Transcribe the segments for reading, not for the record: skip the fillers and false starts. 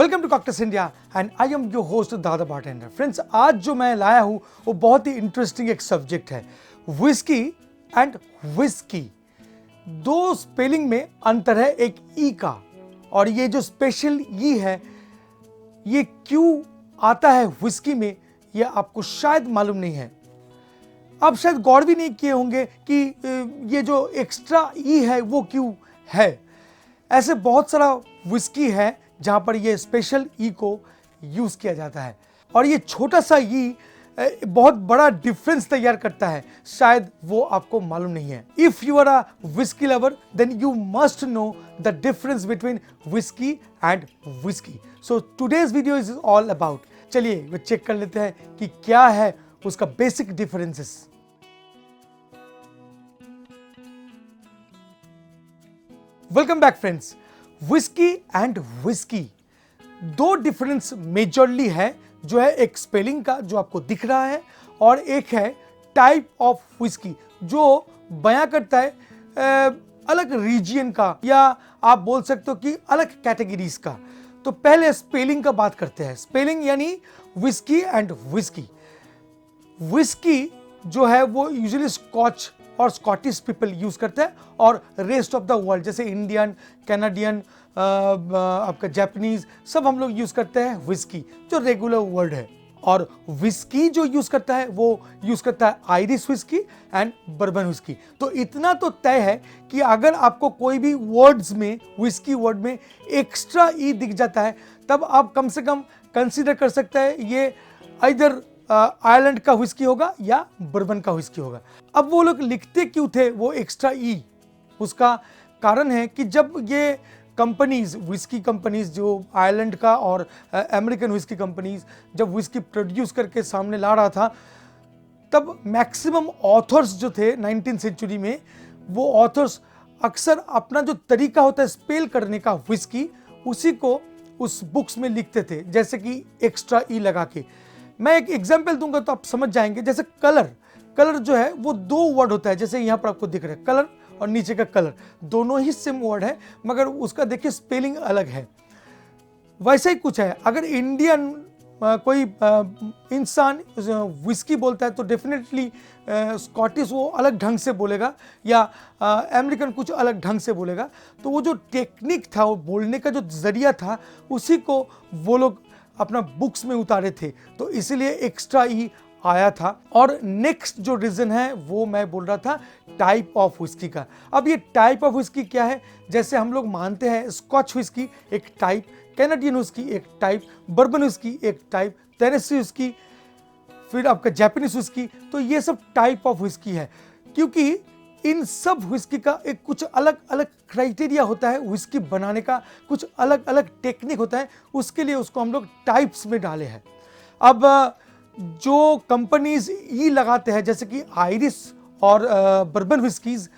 Welcome to cocktails India and I am your host Dada bartender. Friends, आज जो मैं लाया हूँ वो बहुत ही इंटरेस्टिंग एक सब्जेक्ट है, विस्की एंड विस्की। दो स्पेलिंग में अंतर है, एक ई का, और ये जो स्पेशल ई है ये क्यों आता है विस्की में, ये आपको शायद मालूम नहीं है। आप शायद गौर भी नहीं किए होंगे कि ये जो एक्स्ट्रा ई है वो क्यों है। ऐसे बहुत सारा विस्की है जहां पर ये स्पेशल ई को यूज किया जाता है, और ये छोटा सा ई बहुत बड़ा डिफरेंस तैयार करता है, शायद वो आपको मालूम नहीं है। If you are a whisky lover then you must know the difference between whisky and whiskey. So today's video is all about, चलिए चेक कर लेते हैं कि क्या है उसका basic differences. Welcome back friends. Whisky and whiskey दो difference majorly है, जो है एक स्पेलिंग का जो आपको दिख रहा है, और एक है टाइप ऑफ विस्की जो बयां करता है अलग रीजन का, या आप बोल सकते हो कि अलग कैटेगरीज का। तो पहले स्पेलिंग का बात करते हैं। स्पेलिंग यानी विस्की एंड विस्की। विस्की जो है वो यूजुअली स्कॉच और स्कॉटिश पीपल यूज करते हैं, और रेस्ट ऑफ द वर्ल्ड जैसे इंडियन, कैनेडियन, आपका जापानीज, सब हम लोग यूज करते हैं विस्की, जो रेगुलर वर्ड है। और विस्की जो यूज करता है वो यूज करता है Irish whisky and bourbon whisky. तो इतना तो तय है कि अगर आपको कोई भी वर्ड्स में, विस्की वर्ड में एक्स्ट्रा ई दिख जाता है, तब आप कम से कम कंसीडर कर सकते हैं ये इधर आयरलैंड का व्हिस्की होगा या बर्बन का व्हिस्की होगा। अब वो लोग लिखते क्यों थे वो एक्स्ट्रा ई? उसका कारण है कि जब ये कंपनीज, व्हिस्की कंपनीज जो आयरलैंड का और अमेरिकन व्हिस्की कंपनीज जब व्हिस्की प्रोड्यूस करके सामने ला रहा था, तब मैक्सिमम ऑथर्स जो थे 19th सेंचुरी में, वो ऑथर्स अक्सर अपना जो तरीका होता है स्पेल करने का व्हिस्की, उसी को उस बुक्स में लिखते थे, जैसे कि एक्स्ट्रा ई लगा के। मैं एक एग्जाम्पल दूंगा तो आप समझ जाएंगे। जैसे कलर, कलर जो है वो दो वर्ड होता है, जैसे यहाँ पर आपको दिख रहा है कलर और नीचे का कलर, दोनों ही सेम वर्ड है, मगर उसका देखिए स्पेलिंग अलग है। वैसा ही कुछ है, अगर इंडियन कोई इंसान विस्की बोलता है तो डेफिनेटली स्कॉटिश वो अलग ढंग से बोलेगा, या अमेरिकन कुछ अलग ढंग से बोलेगा। तो वो जो टेक्निक था, वो बोलने का जो जरिया था, उसी को वो लोग अपना बुक्स में उतारे थे, तो इसीलिए एक्स्ट्रा ई आया था। और नेक्स्ट जो रीजन है वो मैं बोल रहा था टाइप ऑफ व्हिस्की का। अब ये टाइप ऑफ व्हिस्की क्या है? जैसे हम लोग मानते हैं स्कॉच व्हिस्की एक टाइप, कैनेडियन व्हिस्की एक टाइप, बर्बन व्हिस्की एक टाइप, टेनेसी व्हिस्की, फिर आपका जापानीज व्हिस्की, तो ये सब टाइप ऑफ व्हिस्की है, क्योंकि इन सब व्हिस्की का एक कुछ अलग अलग क्राइटेरिया होता है, व्हिस्की बनाने का कुछ अलग अलग टेक्निक होता है, उसके लिए उसको हम लोग टाइप्स में डाले हैं। अब जो कंपनीज ई लगाते हैं जैसे कि आयरिश और बर्बन व्हिस्कीज,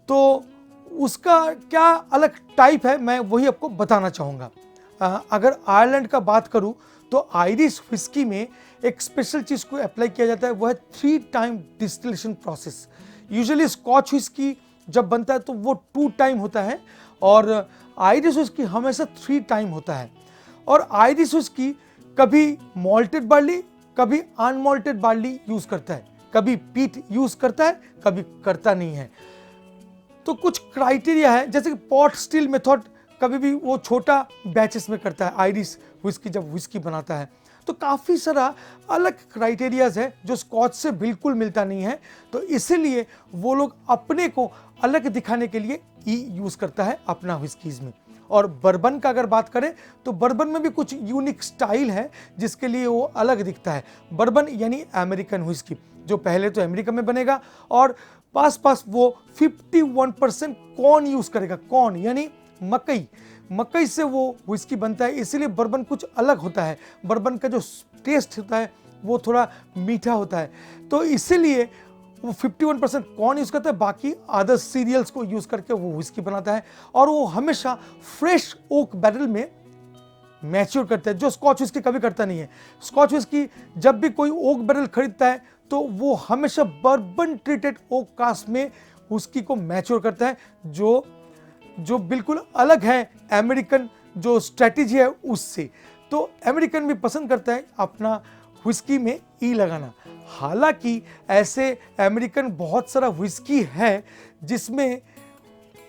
तो उसका क्या अलग टाइप है मैं वही आपको बताना चाहूँगा। अगर आयरलैंड का बात करूँ तो आयरिश व्हिस्की में एक स्पेशल चीज़ को अप्लाई किया जाता है, वो है 3 time distillation process. Usually scotch whisky जब बनता है तो वो 2 टाइम होता है, और आयरिश व्हिस्की हमेशा 3 टाइम होता है। और आयरिश व्हिस्की कभी मॉल्टेड बार्ली, कभी अनमॉल्टेड बार्ली यूज करता है, कभी पीट यूज करता है, कभी करता नहीं है। तो कुछ क्राइटेरिया है, जैसे कि पॉट स्टिल मेथड कभी भी वो छोटा बैचेस में करता है आयरिश व्हिस्की जब व्हिस्की बनाता है। तो काफ़ी सारा अलग क्राइटेरियाज है जो स्कॉच से बिल्कुल मिलता नहीं है, तो इसीलिए वो लोग अपने को अलग दिखाने के लिए ई यूज़ करता है अपना व्हिस्कीज में। और बर्बन का अगर बात करें तो बर्बन में भी कुछ यूनिक स्टाइल है जिसके लिए वो अलग दिखता है। बर्बन यानी अमेरिकन व्हिस्की, जो पहले तो अमेरिका में बनेगा, और पास वो 51% कॉर्न यूज़ करेगा। कॉर्न यानी मकई, मकई से वो व्हिस्की बनता है, इसीलिए बर्बन कुछ अलग होता है। बर्बन का जो टेस्ट होता है वो थोड़ा मीठा होता है, तो इसीलिए वो 51% कॉर्न यूज़ करता है, बाकी अदर सीरियल्स को यूज़ करके वो व्हिस्की बनाता है। और वो हमेशा फ्रेश ओक बैरल में मैच्योर करता है, जो स्कॉच व्हिस्की कभी करता नहीं है। स्कॉच व्हिस्की जब भी कोई ओक बैरल खरीदता है तो वो हमेशा बर्बन ट्रीटेड ओक कास्ट में व्हिस्की को मैच्योर करता है, जो बिल्कुल अलग है अमेरिकन जो स्ट्रेटेजी है उससे। तो अमेरिकन भी पसंद करता है अपना व्हिस्की में ई लगाना। हालांकि ऐसे अमेरिकन बहुत सारा व्हिस्की है जिसमें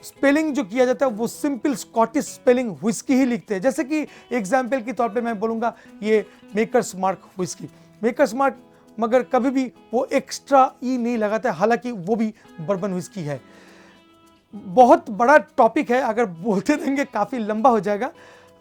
स्पेलिंग जो किया जाता है वो सिंपल स्कॉटिश स्पेलिंग व्हिस्की ही लिखते हैं। जैसे कि एग्जाम्पल के तौर पे मैं बोलूँगा ये makers mark whisky, makers mark, मगर कभी भी वो एक्स्ट्रा ई नहीं लगाता है, हालांकि वो भी बर्बन व्हिस्की है। बहुत बड़ा टॉपिक है, अगर बोलते रहेंगे काफ़ी लंबा हो जाएगा।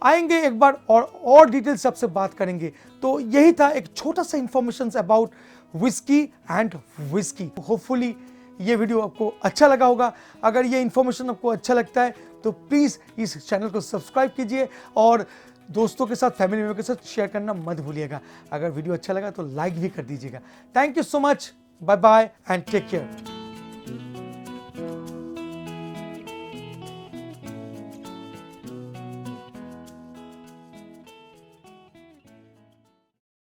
आएंगे एक बार और डिटेल से आपसे बात करेंगे। तो यही था एक छोटा सा information about whisky and whisky. Hopefully ये वीडियो आपको अच्छा लगा होगा। अगर ये इंफॉर्मेशन आपको अच्छा लगता है तो प्लीज़ इस चैनल को सब्सक्राइब कीजिए और दोस्तों के साथ, फैमिली मेंबर के साथ शेयर करना मत भूलिएगा। अगर वीडियो अच्छा लगा तो लाइक भी कर दीजिएगा। Thank you so much, bye bye and take care.